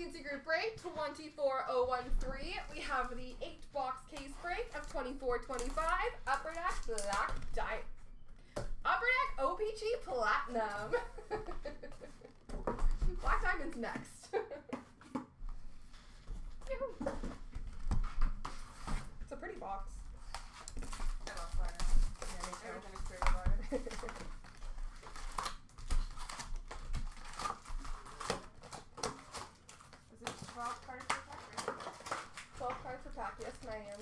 CNC Group break 24013. We have the 8-box case break of 2425. Upper Deck Black Diamond. Upper Deck OPC Platinum. Black Diamond's next. It's a pretty box. I love Platinum. Yeah, me too. Everything is pretty about it. Is it 12 cards per pack? 12 cards per pack, yes ma'am.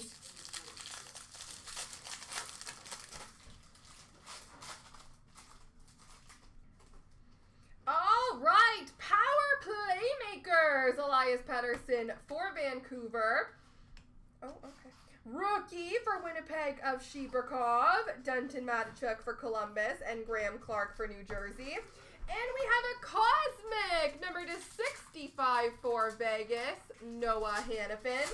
All right, Power Playmakers, Elias Pettersson for Vancouver. Oh, okay. Rookie for Winnipeg of Shibrakov, Denton Matichuk for Columbus, and Graham Clark for New Jersey. And we have a Cosmic, number to 65 for Vegas, Noah Hannafin.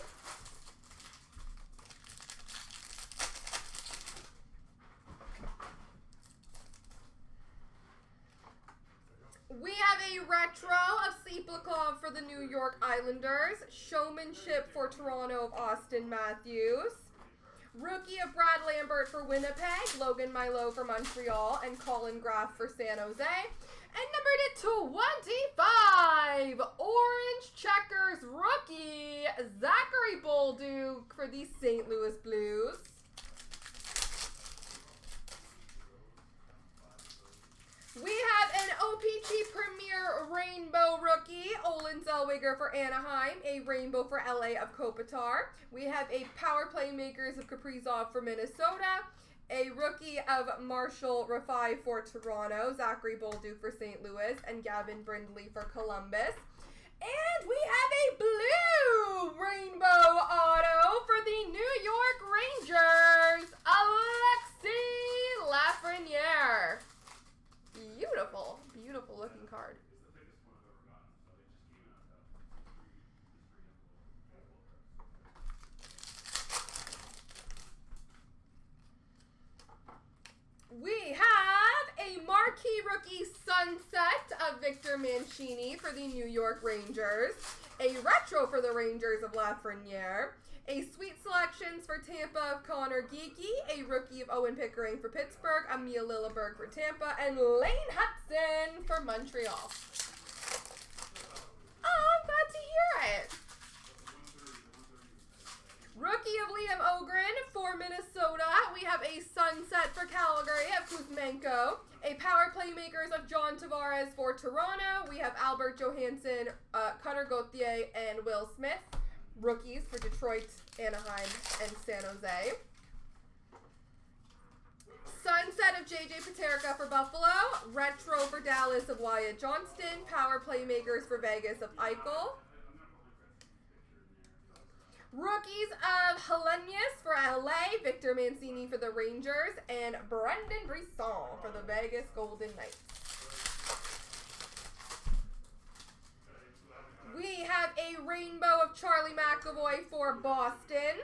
We have a retro of Seplikov for the New York Islanders, Showmanship for Toronto of Austin Matthews, rookie of Brad Lambert for Winnipeg, Logan Milo for Montreal, and Colin Graff for San Jose. And number to 25, Orange Checkers rookie, Zachary Bolduc for the St. Louis Blues. We have an OPC Premier Rainbow rookie, Olin Zellweger for Anaheim, a Rainbow for LA of Kopitar. We have a Power Playmakers of Kaprizov for Minnesota, a rookie of Marshall Rafai for Toronto, Zachary Bolduc for St. Louis, and Gavin Brindley for Columbus. And we have a blue Rainbow auto for the New York Rangers, Alexis Lafreniere. Beautiful, beautiful looking card. We have a marquee rookie sunset of Victor Mancini for the New York Rangers, a retro for the Rangers of Lafreniere, a sweet selections for Tampa of Connor Geeky, a rookie of Owen Pickering for Pittsburgh, Emil Lilleberg for Tampa, and Lane Hudson for Montreal. Oh, I'm glad to hear it. Rookie of Liam Ogren for Minnesota. We have a sunset for Calgary of Kuzmenko, a Power Playmakers of John Tavares for Toronto. We have Albert Johansson, Connor Gauthier, and Will Smith. Rookies for Detroit, Anaheim, and San Jose. Sunset of J.J. Paterka for Buffalo. Retro for Dallas of Wyatt Johnston. Power Playmakers for Vegas of Eichel. Rookies of Helenius for LA. Victor Mancini for the Rangers. And Brendan Brisson for the Vegas Golden Knights. We have a rainbow of Charlie McAvoy for Boston.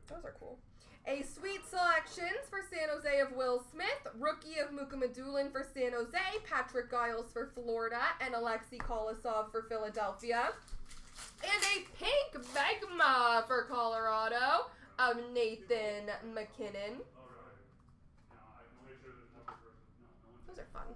Those are cool. A sweet selections for San Jose of Will Smith. Rookie of Muka Madulin for San Jose. Patrick Giles for Florida. And Alexei Kolosov for Philadelphia. And a pink Magma for Colorado of Nathan McKinnon. Those are fun.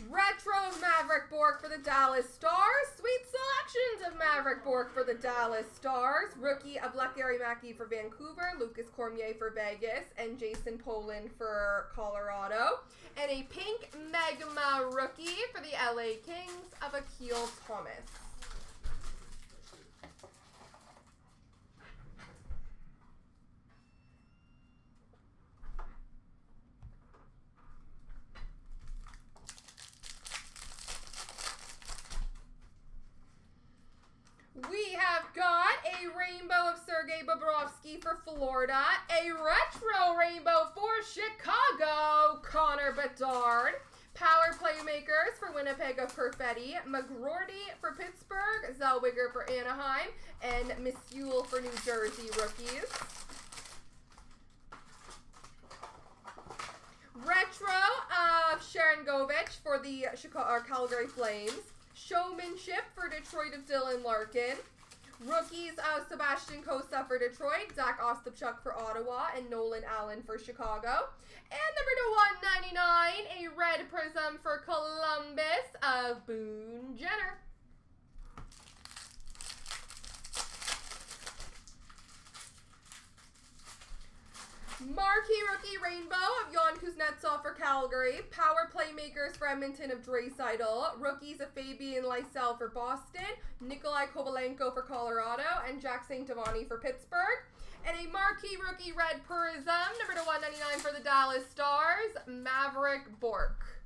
Retro of Maverick Bork for the Dallas Stars. Sweet selections of Maverick Bork for the Dallas Stars. Rookie of Lekari Mackey for Vancouver. Lucas Cormier for Vegas. And Jason Poland for Colorado. And a pink Magma rookie for the LA Kings of Akil Thomas. We have got a rainbow of Sergei Bobrovsky for Florida, a retro rainbow for Chicago, Connor Bedard, Power Playmakers for Winnipeg of Perfetti, McGroarty for Pittsburgh, Zellweger for Anaheim, and Misule for New Jersey rookies. Retro Sharangovich for the Calgary Flames. Showmanship for Detroit of Dylan Larkin. Rookies of Sebastian Cossa for Detroit, Zach Ostapchuk for Ottawa, and Nolan Allen for Chicago. And number to 199, a red prism for Columbus of Boone Jenner. Marquee rookie rainbow of Jan Kuznetsov for Calgary. Power playmakers for Edmonton of Draisaitl. Rookies of Fabian Lysell for Boston. Nikolai Kovalenko for Colorado. And Jack St. Giovanni for Pittsburgh. And a marquee rookie red prism, number to 199 for the Dallas Stars, Maverick Bork.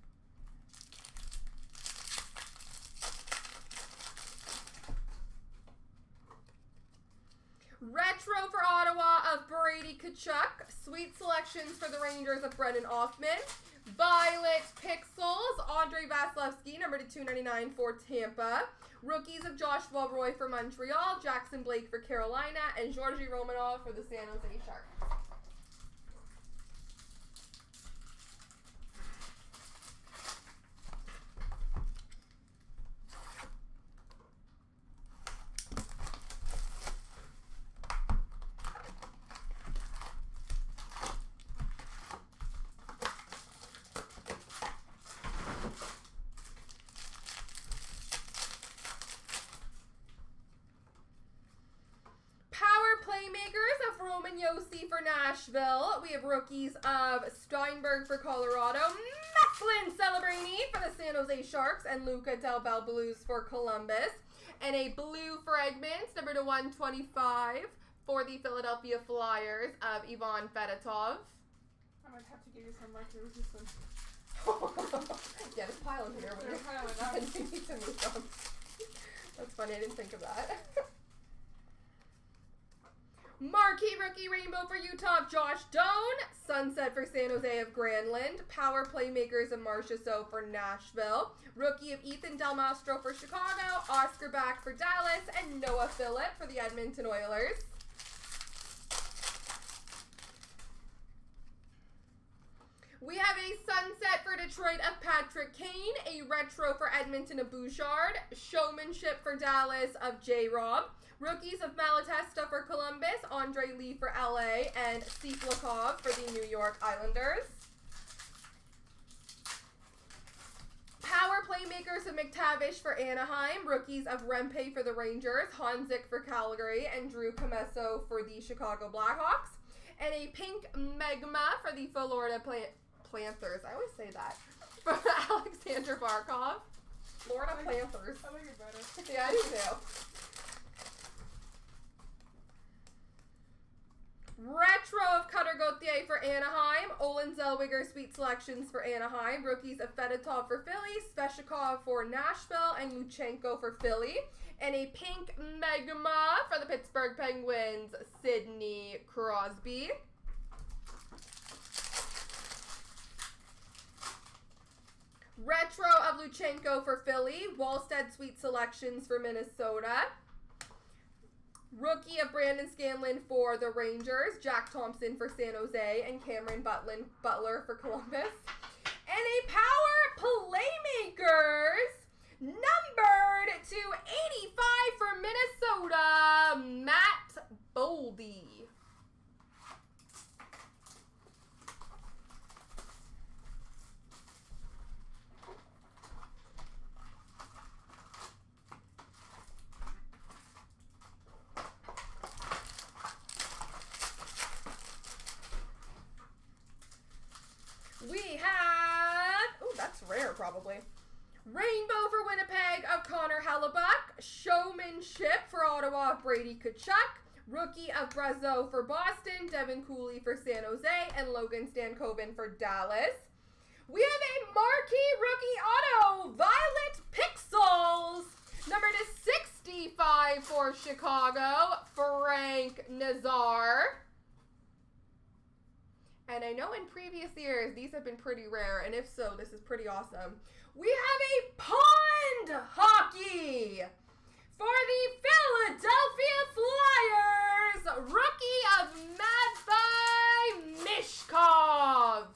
Retro for Ottawa of Brady Tkachuk. Sweet selections for the Rangers of Brennan Othman. Violet Pixels, Andre Vasilevsky, number to 299 for Tampa. Rookies of Joshua Roy for Montreal, Jackson Blake for Carolina, and Georgi Romanov for the San Jose Sharks. Roman Josi for Nashville. We have rookies of Steinberg for Colorado, Mecklin Celebrini for the San Jose Sharks, and Luca Del Bel Blues for Columbus. And a blue for Edmonds, number to 125 for the Philadelphia Flyers of Ivan Fedotov. I might have to give you some marker resistance. Yeah, just pile them here when They're piling up. you need to move them. That's funny, I didn't think of that. Marquee rookie rainbow for Utah of Josh Doan. Sunset for San Jose of Granlund. Power playmakers of Marcia So for Nashville. Rookie of Ethan Del Mastro for Chicago. Oscar Back for Dallas. And Noah Phillip for the Edmonton Oilers. We have a sunset for Detroit of Patrick Kane. A retro for Edmonton of Bouchard. Showmanship for Dallas of J-Rob. Rookies of Malatesta for Columbus, Andre Lee for LA, and Siplakov for the New York Islanders. Power playmakers of McTavish for Anaheim, rookies of Rempe for the Rangers, Hanzik for Calgary, and Drew Comesso for the Chicago Blackhawks. And a pink Megma for the Florida Panthers. I always say that. For Alexander Barkov. Florida Panthers. I like it better. Yeah, I do too. Retro of Cutter Gauthier for Anaheim. Olin Zellweger Sweet Selections for Anaheim. Rookies of Fedotov for Philly. Sveshikov for Nashville. And Luchenko for Philly. And a pink Megama for the Pittsburgh Penguins. Sidney Crosby. Retro of Luchenko for Philly. Wallstead Sweet Selections for Minnesota. Rookie of Brandon Scanlon for the Rangers, Jack Thompson for San Jose, and Cameron Butler for Columbus. And a Power Playmakers, numbered to 85 for Minnesota, Matt Boldy. We have, oh, that's rare probably. Rainbow for Winnipeg of Connor Hellebuck. Showmanship for Ottawa of Brady Tkachuk. Rookie of Brazeau for Boston. Devin Cooley for San Jose. And Logan Stankoven for Dallas. We have a marquee rookie auto. Violet Pixels. Number to 65 for Chicago. Frank Nazar. And I know in previous years, these have been pretty rare, and if so, this is pretty awesome. We have a pond hockey for the Philadelphia Flyers, rookie of Matvei Mishkov.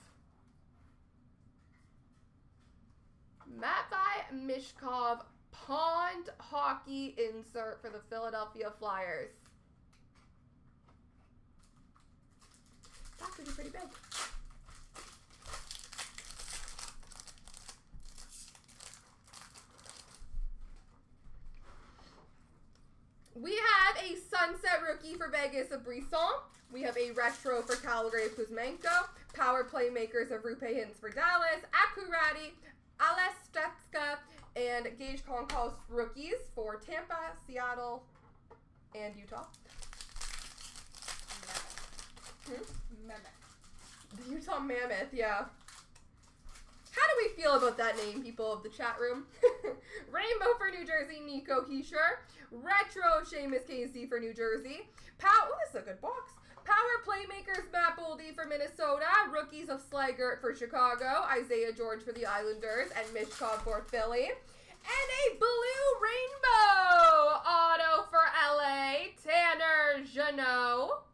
Matvei Mishkov Pond Hockey insert for the Philadelphia Flyers. That's pretty big. We have a Sunset rookie for Vegas of Brisson. We have a retro for Calgary of Kuzmenko. Power playmakers of Rupe Hintz for Dallas. Akurati, Alestetska, and Gage Konkal's rookies for Tampa, Seattle, and Utah. Mammoth. The Utah Mammoth, yeah. How do we feel about that name, people of the chat room? Rainbow for New Jersey, Nico Heischer. Retro Seamus Casey for New Jersey. Oh, this is a good box. Power Playmakers, Matt Boldy for Minnesota. Rookies of Slaggert for Chicago. Isaiah George for the Islanders. And Mishkov for Philly. And a blue rainbow auto for LA. Tanner Jeannot.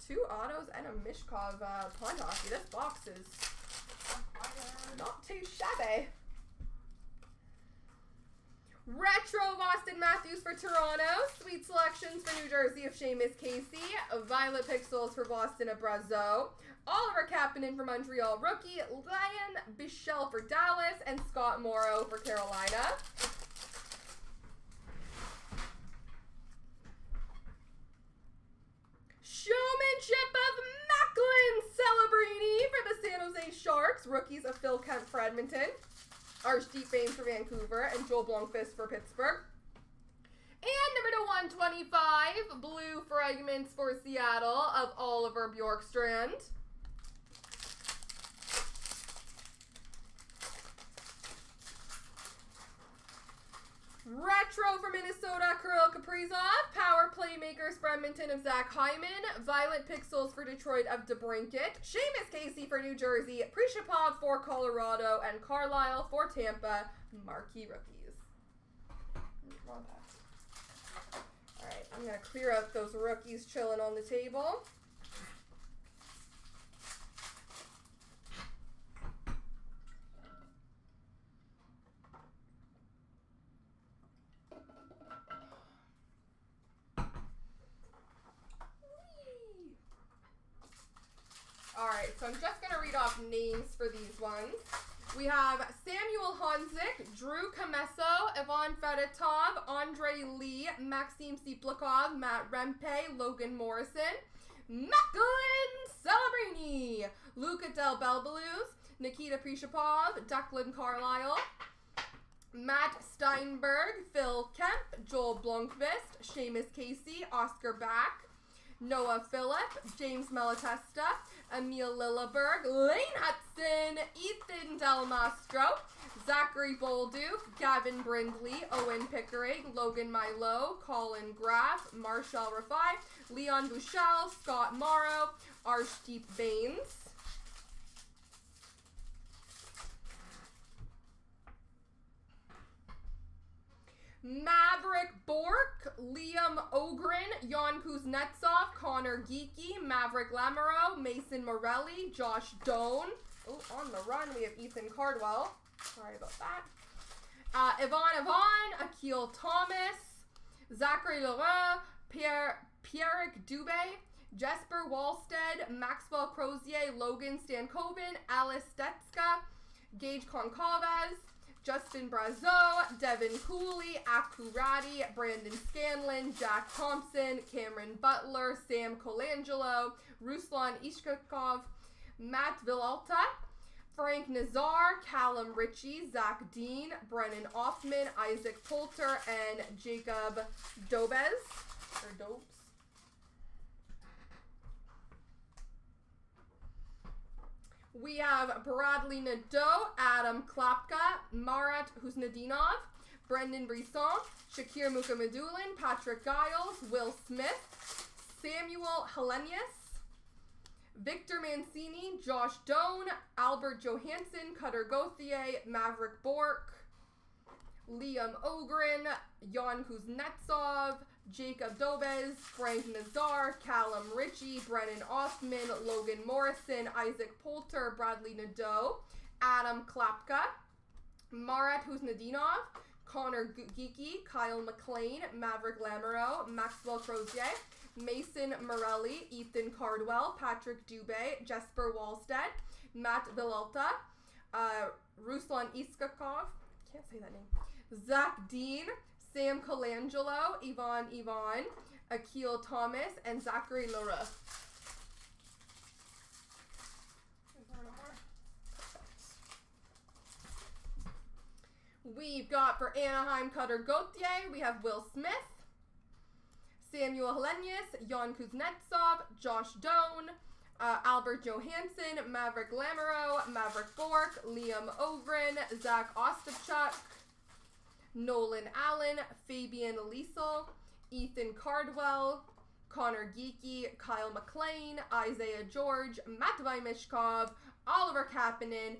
2 autos and a Mishkov punt hockey. This box is not too shabby. Retro Austin Matthews for Toronto. Sweet selections for New Jersey of Seamus Casey. Violet Pixels for Boston of Brazeau. Oliver Kapanen for Montreal rookie. Lion Bichelle for Dallas. And Scott Morrow for Carolina. Showmanship of Macklin Celebrini for the San Jose Sharks. Rookies of Phil Kemp for Edmonton. Archdeep Baines for Vancouver. And Joel Blomqvist for Pittsburgh. And number /125, blue fragments for Seattle of Oliver Bjorkstrand. Retro for Minnesota, Kirill Kaprizov. Power Playmakers for Edmonton of Zach Hyman. Violet Pixels for Detroit of DeBrincat. Seamus Casey for New Jersey. Prishapov for Colorado. And Carlisle for Tampa. Marquee rookies. Wrong pass. Alright, I'm going to clear out those rookies chilling on the table. Alright, so I'm just going to read off names for these ones. We have Samuel Honzik, Drew Comesso, Ivan Fedotov, Andre Lee, Maxim Siplakov, Matt Rempe, Logan Morrison, Macklin Celebrini, Luca Del Belbaluz, Nikita Prishapov, Declan Carlisle, Matt Steinberg, Phil Kemp, Joel Blomqvist, Seamus Casey, Oscar Back, Noah Phillip, James Malatesta, Emil Lilleberg, Lane Hudson, Ethan Del Mastro, Zachary Bolduc, Gavin Brindley, Owen Pickering, Logan Milo, Colin Graff, Marshall Rafai, Leon Bouchel, Scott Morrow, Archdeep Baines. Maverick Bork, Liam Ogren, Jan Kuznetsov, Connor Geeky, Maverick Lamoureux, Mason Morelli, Josh Doan. Oh, on the run, we have Ethan Cardwell. Sorry about that. Yvonne, Akil Thomas, Zachary Leroux, Pierrick Dubé, Jesper Wallstead, Maxwell Crozier, Logan Stankoven, Alice Stetska, Gage Concalves, Justin Brazeau, Devin Cooley, Akurati, Brandon Scanlon, Jack Thompson, Cameron Butler, Sam Colangelo, Ruslan Ishkakov, Matt Villalta, Frank Nazar, Callum Ritchie, Zach Dean, Brennan Offman, Isaac Poulter, and Jacob Dobes, or Dobes. We have Bradley Nadeau, Adam Klapka, Marat Husnadinov, Brendan Brisson, Shakir Mukamadulin, Patrick Giles, Will Smith, Samuel Hellenius, Victor Mancini, Josh Doan, Albert Johansson, Cutter Gauthier, Maverick Bork, Liam Ogren, Jan Kuznetsov, Jacob Dobes, Frank Nazar, Callum Ritchie, Brennan Offman, Logan Morrison, Isaac Poulter, Bradley Nadeau, Adam Klapka, Marat Huznadinov, Connor Geeky, Kyle McLean, Maverick Lamoureux, Maxwell Crozier, Mason Morelli, Ethan Cardwell, Patrick Dubé, Jesper Wallstead, Matt Villalta, Ruslan Iskakov, can't say that name, Zach Dean, Sam Colangelo, Ivan, Akil Thomas, and Zachary Leroux. Is there no more? We've got for Anaheim Cutter Gauthier, we have Will Smith, Samuel Helenius, Jan Kuznetsov, Josh Doan, Albert Johansson, Maverick Lamoureux, Maverick Bork, Liam Ovren, Zach Ostapchuk, Nolan Allen, Fabian Liesel, Ethan Cardwell, Connor Geeky, Kyle McLean, Isaiah George, Matvei Mishkov, Oliver Kapanen,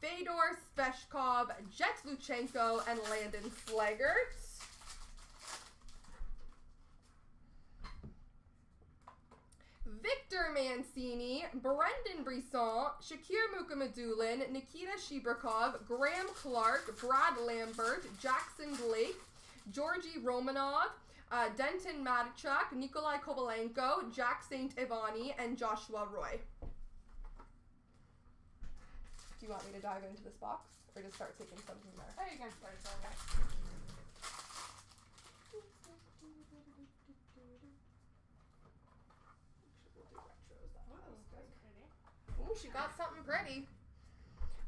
Fedor Speshkov, Jet Luchenko, and Landon Slaggert. Victor Mancini, Brendan Brisson, Shakir Mukamadulin, Nikita Shibrakov, Graham Clark, Brad Lambert, Jackson Blake, Georgi Romanov, Denton Matichuk, Nikolai Kovalenko, Jack St. Ivani, and Joshua Roy. Do you want me to dive into this box or just start taking something there? Oh, you can start it all Ooh, she got something pretty.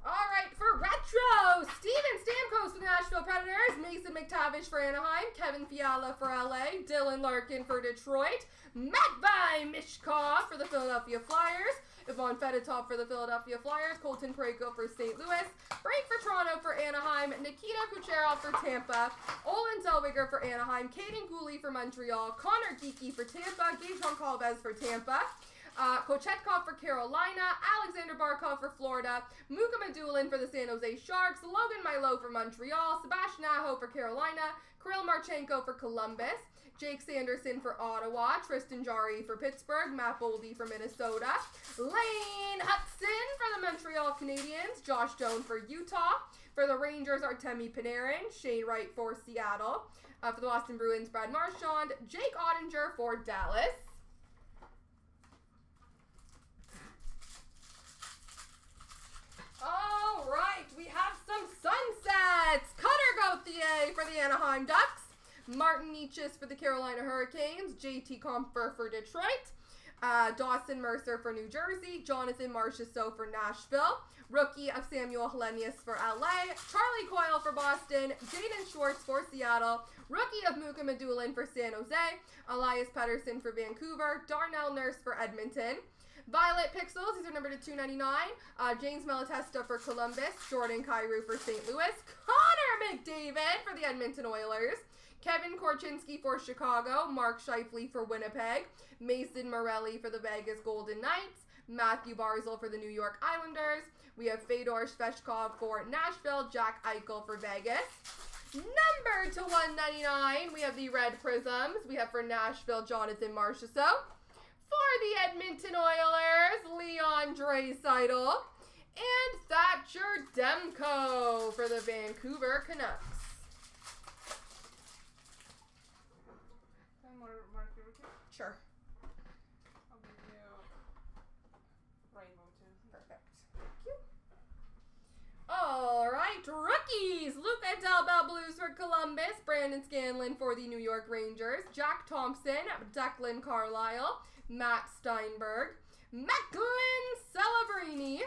All right, for retro, Steven Stamkos for the Nashville Predators, Mason McTavish for Anaheim, Kevin Fiala for LA, Dylan Larkin for Detroit, Matvei Mishkov for the Philadelphia Flyers, Ivan Fedotov for the Philadelphia Flyers, Colton Parayko for St. Louis, Brink for Toronto for Anaheim, Nikita Kucherov for Tampa, Olin Zellweger for Anaheim, Caden Gooley for Montreal, Connor Geeky for Tampa, Gabe Goncalves for Tampa, Kochetkov for Carolina, Alexander Barkov for Florida, Mukamadulin for the San Jose Sharks, Logan Milo for Montreal, Sebastian Aho for Carolina, Kirill Marchenko for Columbus, Jake Sanderson for Ottawa, Tristan Jarry for Pittsburgh, Matt Boldy for Minnesota, Lane Hudson for the Montreal Canadiens, Josh Jones for Utah, for the Rangers, Artemi Panarin, Shane Wright for Seattle, for the Boston Bruins, Brad Marchand, Jake Ottinger for Dallas. All right, we have some sunsets. Cutter Gauthier for the Anaheim Ducks, Martin Nietzsche for the Carolina Hurricanes, JT Compher for Detroit, Dawson Mercer for New Jersey, Jonathan Marchessault for Nashville, rookie of Samuel Helenius for LA, Charlie Coyle for Boston, Jaden Schwartz for Seattle, rookie of Mukamadulin for San Jose, Elias Pettersson for Vancouver, Darnell Nurse for Edmonton, Violet Pixels, these are numbered to $2.99. James Malatesta for Columbus, Jordan Kyrou for St. Louis, Connor McDavid for the Edmonton Oilers, Kevin Korchinski for Chicago, Mark Scheifele for Winnipeg, Mason Morelli for the Vegas Golden Knights, Matthew Barzal for the New York Islanders. We have Fedor Svechkov for Nashville, Jack Eichel for Vegas. Numbered to $1.99, we have the Red Prisms. We have for Nashville, Jonathan Marchessault. For the Edmonton Oilers, Leon Draisaitl, and Thatcher Demko for the Vancouver Canucks. One more marker, okay? Sure. I'll give you rainbow too. Perfect. Thank you. All right, rookies. Luca Del Bel Blues for Columbus, Brandon Scanlon for the New York Rangers, Jack Thompson, Declan Carlisle, Matt Steinberg, Macklin Celebrini,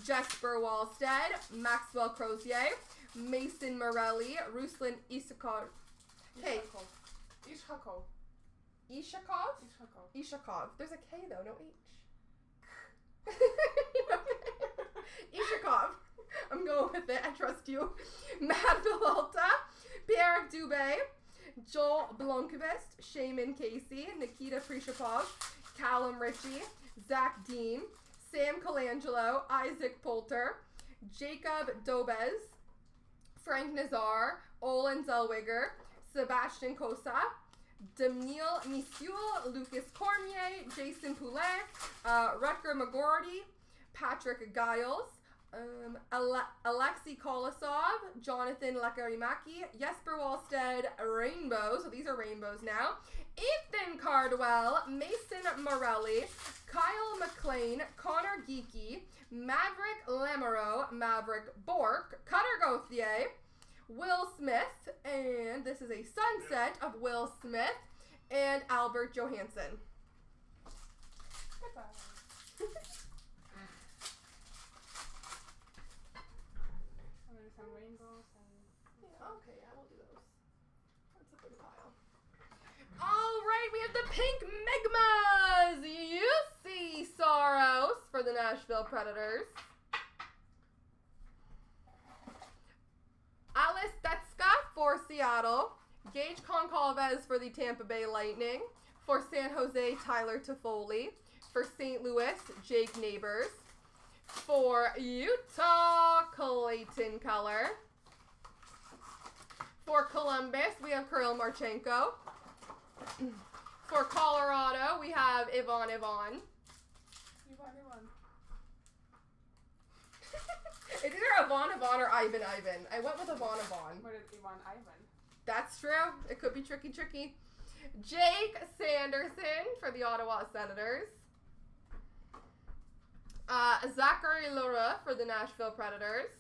Jesper Wallstead, Maxwell Crozier, Mason Morelli, Ruslan Isakov. K. Ishakov. Ishakov? Ishakov. There's a K though, no H. Ishakov. I'm going with it. I trust you. Matt Villalta, Pierre Dubé, Joel Blomqvist, Shaman Casey, Nikita Prishapov, Callum Ritchie, Zach Dean, Sam Colangelo, Isaac Poulter, Jacob Dobez, Frank Nazar, Olin Zellweger, Sebastian Cosa, Daniil Misiul, Lucas Cormier, Jason Poulet, Rutger McGordy, Patrick Giles, Alexei Kolosov, Jonathan Lekarimaki, Jesper Wallstead, Rainbow. So these are rainbows now. Ethan Cardwell, Mason Morelli, Kyle McLean, Connor Geeky, Maverick Lamoureux, Maverick Bork, Cutter Gauthier, Will Smith, and this is a sunset of Will Smith, and Albert Johansson. Goodbye. And then some rainbows and... Yeah, okay, I will do those. That's a big pile. All right, we have the Pink Migmas. UC Soros for the Nashville Predators. Alice Detska for Seattle. Gage Concalves for the Tampa Bay Lightning. For San Jose, Tyler Toffoli. For St. Louis, Jake Neighbors. For Utah, Clayton Keller. For Columbus, we have Kirill Marchenko. For Colorado, we have Ivan. Ivan. It's either Ivan or Ivan. I went with Ivan. What is Ivan? That's true. It could be tricky. Jake Sanderson for the Ottawa Senators. Zachary Leroux for the Nashville Predators.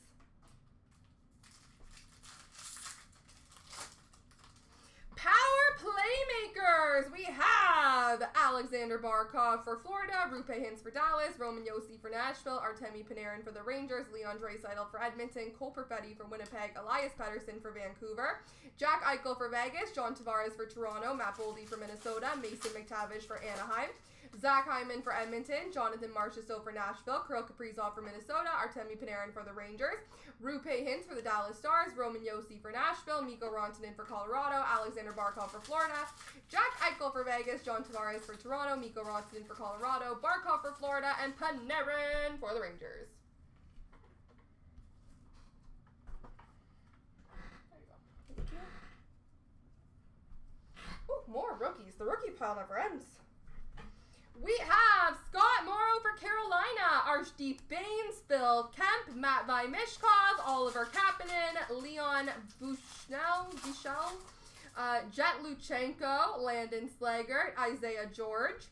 Power Playmakers! We have Alexander Barkov for Florida, Rupe Hintz for Dallas, Roman Josi for Nashville, Artemi Panarin for the Rangers, Leon Draisaitl for Edmonton, Cole Perfetti for Winnipeg, Elias Pettersson for Vancouver, Jack Eichel for Vegas, John Tavares for Toronto, Matt Boldy for Minnesota, Mason McTavish for Anaheim, Zach Hyman for Edmonton, Jonathan Marchessault for Nashville, Kirill Kaprizov for Minnesota, Artemi Panarin for the Rangers, Rupe Hintz for the Dallas Stars, Roman Josi for Nashville, Mikko Rantanen for Colorado, Alexander Barkov for Florida, Jack Eichel for Vegas, John Tavares for Toronto, Mikko Rantanen for Colorado, Barkov for Florida, and Panarin for the Rangers. There you go. Thank you. Ooh, more rookies. The rookie pile never ends. We have Scott Morrow for Carolina, Arshdeep Bains, Phil Kemp, Matt Mishkov, Oliver Kapanen, Leon Bichel, Jet Luchenko, Landon Slaggert, Isaiah George,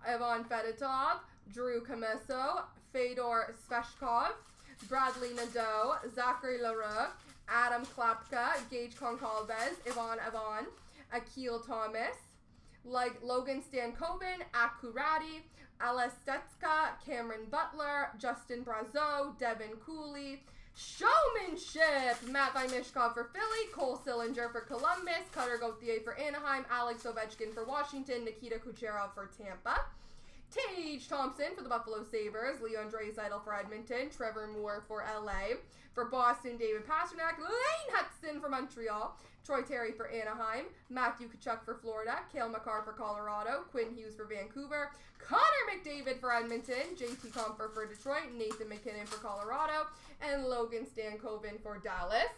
Ivan Fedotov, Drew Comesso, Fedor Sveshkov, Bradley Nadeau, Zachary Leroux, Adam Klapka, Gage Concalves, Ivan, Akil Thomas, like Logan Stankoven, Akurati, Alestetska, Cameron Butler, Justin Brazeau, Devin Cooley, Showmanship, Matt Mishkov for Philly, Cole Sillinger for Columbus, Cutter Gauthier for Anaheim, Alex Ovechkin for Washington, Nikita Kucherov for Tampa, Tage Thompson for the Buffalo Sabres, Leon Draisaitl for Edmonton, Trevor Moore for LA, for Boston, David Pastrnak, Lane Hudson for Montreal, Troy Terry for Anaheim, Matthew Tkachuk for Florida, Cale Makar for Colorado, Quinn Hughes for Vancouver, Connor McDavid for Edmonton, JT Compher for Detroit, Nathan McKinnon for Colorado, and Logan Stankoven for Dallas.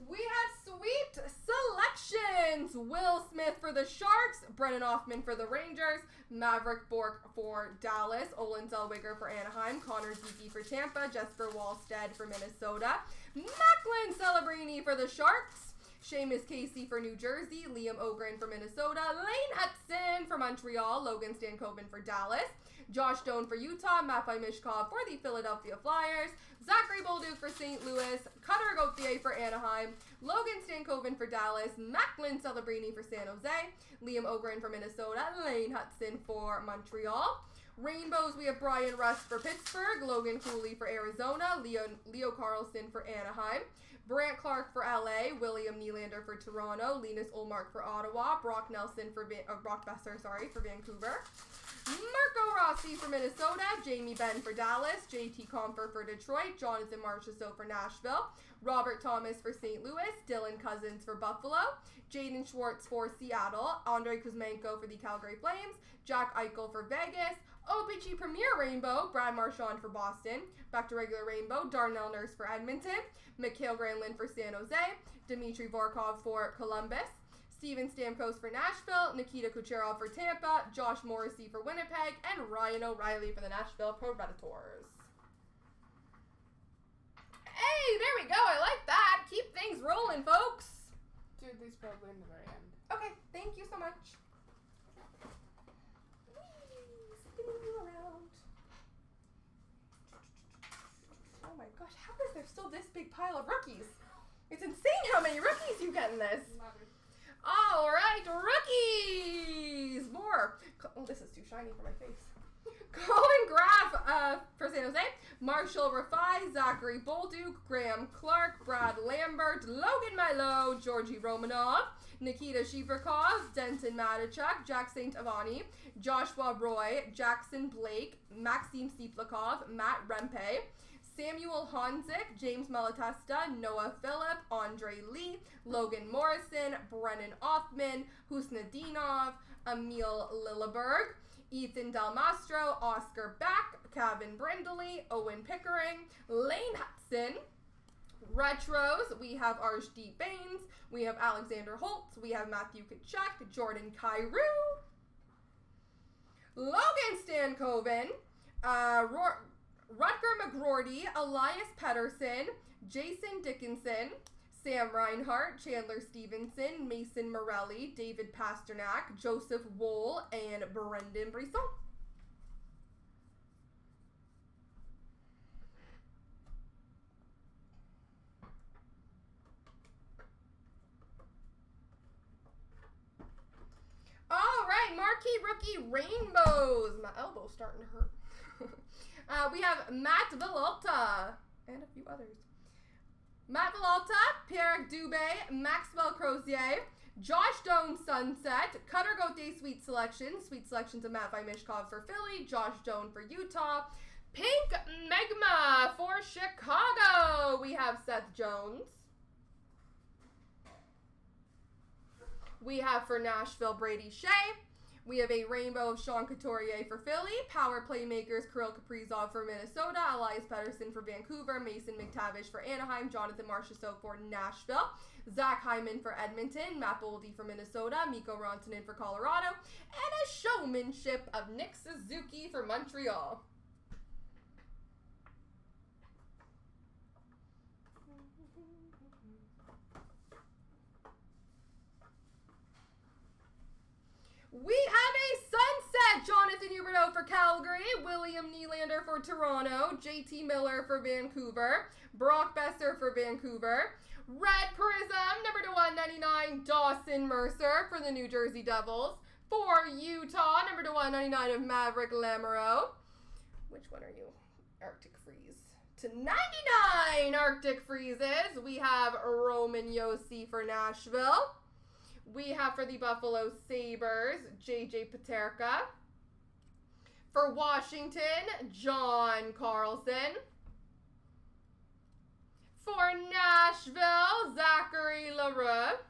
We have sweet selections. Will Smith for the Sharks, Brennan Hoffman for the Rangers, Maverick Bork for Dallas, Olin Zellweger for Anaheim, Connor Geeky for Tampa, Jesper Wallstead for Minnesota, Macklin Celebrini for the Sharks, Seamus Casey for New Jersey, Liam Ogren for Minnesota, Lane Hudson for Montreal, Logan Stankoven for Dallas, Josh Doan for Utah, Matvei Mishkov for the Philadelphia Flyers, Zachary Bolduc for St. Louis, Cutter Gauthier for Anaheim, Logan Stankoven for Dallas, Macklin Celebrini for San Jose, Liam Ogren for Minnesota, Lane Hudson for Montreal. Rainbows, we have Brian Rust for Pittsburgh, Logan Cooley for Arizona, Leo Carlson for Anaheim, Brant Clark for LA, William Nylander for Toronto, Linus Ullmark for Ottawa, Brock Besser for Vancouver, Marco Rossi for Minnesota, Jamie Benn for Dallas, JT Compher for Detroit, Jonathan Marchessault for Nashville, Robert Thomas for St. Louis, Dylan Cousins for Buffalo, Jaden Schwartz for Seattle, Andrei Kuzmenko for the Calgary Flames, Jack Eichel for Vegas, OPC Premier Rainbow, Brad Marchand for Boston, back to regular Rainbow, Darnell Nurse for Edmonton, Mikhail Granlund for San Jose, Dmitry Vorkov for Columbus, Steven Stamkos for Nashville, Nikita Kucherov for Tampa, Josh Morrissey for Winnipeg, and Ryan O'Reilly for the Nashville Predators. Hey, there we go. I like that. Keep things rolling, folks. Do these probably in the very end. Okay, thank you so much. Spinning you around. Oh my gosh, how is there still this big pile of rookies? It's insane how many rookies you get in this. Love it. All right, rookies. More. Oh, this is too shiny for my face. Colin Graff for San Jose, Marshall Rafai, Zachary Bolduc, Graham Clark, Brad Lambert, Logan Milo, Georgi Romanov, Nikita Shiverkov, Denton Matichuk, Jack St. Avani, Joshua Roy, Jackson Blake, Maxime Stiplikov, Matt Rempe, Samuel Honzik, James Malatesta, Noah Phillip, Andre Lee, Logan Morrison, Brennan Offman, Husnadinov, Emil Lilleberg, Ethan Dalmastro, Oscar Back, Kevin Brindley, Owen Pickering, Lane Hudson. Retros, we have Arshdeep Baines, we have Alexander Holtz, we have Matthew Tkachuk, Jordan Kyrou, Logan Stankoven, Rutger McGroarty, Elias Pettersson, Jason Dickinson, Sam Reinhart, Chandler Stevenson, Mason Morelli, David Pasternak, Joseph Wool, and Brendan Brisson. All right, marquee rookie rainbows. My elbow's starting to hurt. We have Matt Villalta and a few others. Matt Villalta, Pierre Dubé, Maxwell Crozier, Josh Doan Sunset, Cutter Goat Day Sweet Selection, Sweet Selections of Matvei Mishkov for Philly, Josh Doan for Utah, Pink Megma for Chicago. We have Seth Jones. We have for Nashville, Brady Shea. We have a rainbow of Sean Couturier for Philly, power playmakers Kirill Kaprizov for Minnesota, Elias Pettersson for Vancouver, Mason McTavish for Anaheim, Jonathan Marchessault for Nashville, Zach Hyman for Edmonton, Matt Boldy for Minnesota, Mikko Rantanen for Colorado, and a showmanship of Nick Suzuki for Montreal. We have a sunset, Jonathan Huberdeau for Calgary, William Nylander for Toronto, JT Miller for Vancouver, Brock Besser for Vancouver, Red Prism, number to 199, Dawson Mercer for the New Jersey Devils, for Utah, number to 199 of Maverick Lamoureux. Which one are you? Arctic Freeze. To 99 Arctic Freezes, we have Roman Josi for Nashville. We have for the Buffalo Sabres, J.J. Paterka. For Washington, John Carlson. For Nashville, Zachary Leroux.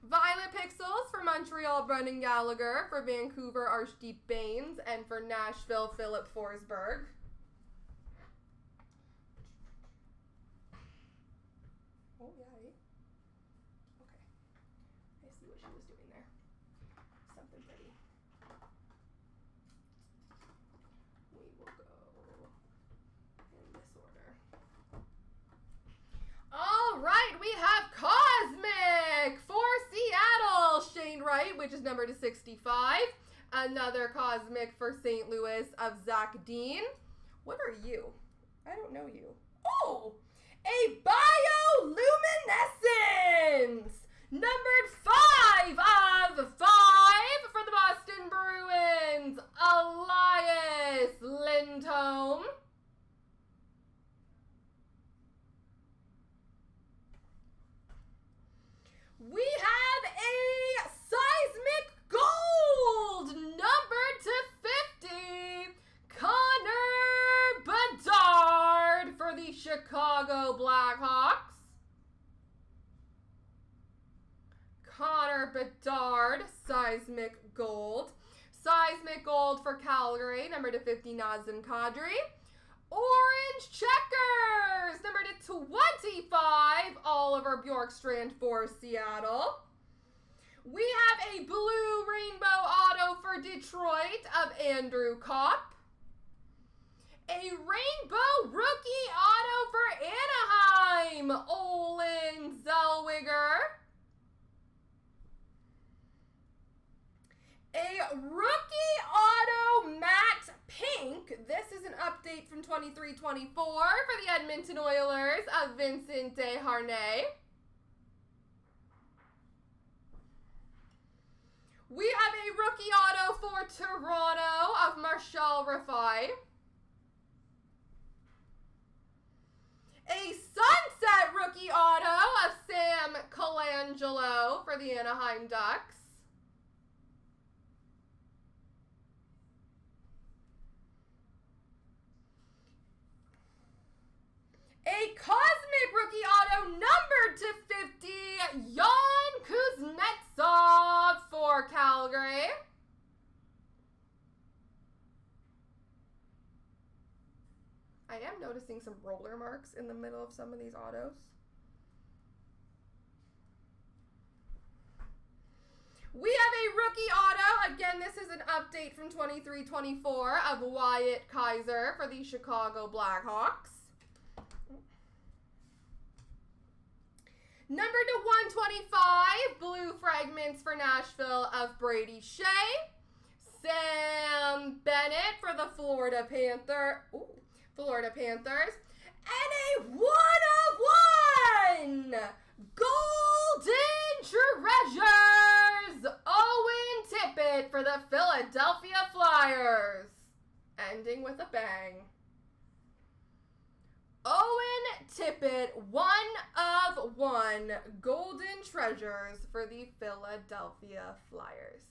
Violet Pixels for Montreal, Brendan Gallagher. For Vancouver, Arshdeep Baines. And for Nashville, Philip Forsberg. Oh, yeah. I see what she was doing there. Something pretty. We will go in this order. All right, we have Cosmic for Seattle, Shane Wright, which is number to 65. Another Cosmic for St. Louis of Zach Dean. What are you? I don't know you. Oh, a bioluminescence! Numbered 5 of 5 for the Boston Bruins, Elias Lindholm. We have a seismic gold, numbered to 50, Connor Bedard for the Chicago Blackhawks. Connor Bedard, seismic gold. Seismic gold for Calgary, number to 50, Nazem Kadri. Orange checkers, number to 25, Oliver Bjorkstrand for Seattle. We have a blue rainbow auto for Detroit of Andrew Kopp. A rainbow rookie auto for Anaheim, Olin Zellweger. A rookie auto matte pink. This is an update from 23-24 for the Edmonton Oilers of Vincent Desharnais. We have a rookie auto for Toronto of Marshall Rafai. A sunset rookie auto of Sam Colangelo for the Anaheim Ducks. A cosmic rookie auto numbered to 50, Jan Kuznetsov for Calgary. I am noticing some roller marks in the middle of some of these autos. We have a rookie auto. Again, this is an update from 23-24 of Wyatt Kaiser for the Chicago Blackhawks. Number to 125, blue fragments for Nashville of Brady Shea. Sam Bennett for the Florida Panthers. And a one-of-one Golden Treasures, Owen Tippett for the Philadelphia Flyers. Ending with a bang. Owen Tippett, one-of-one Golden Treasures for the Philadelphia Flyers.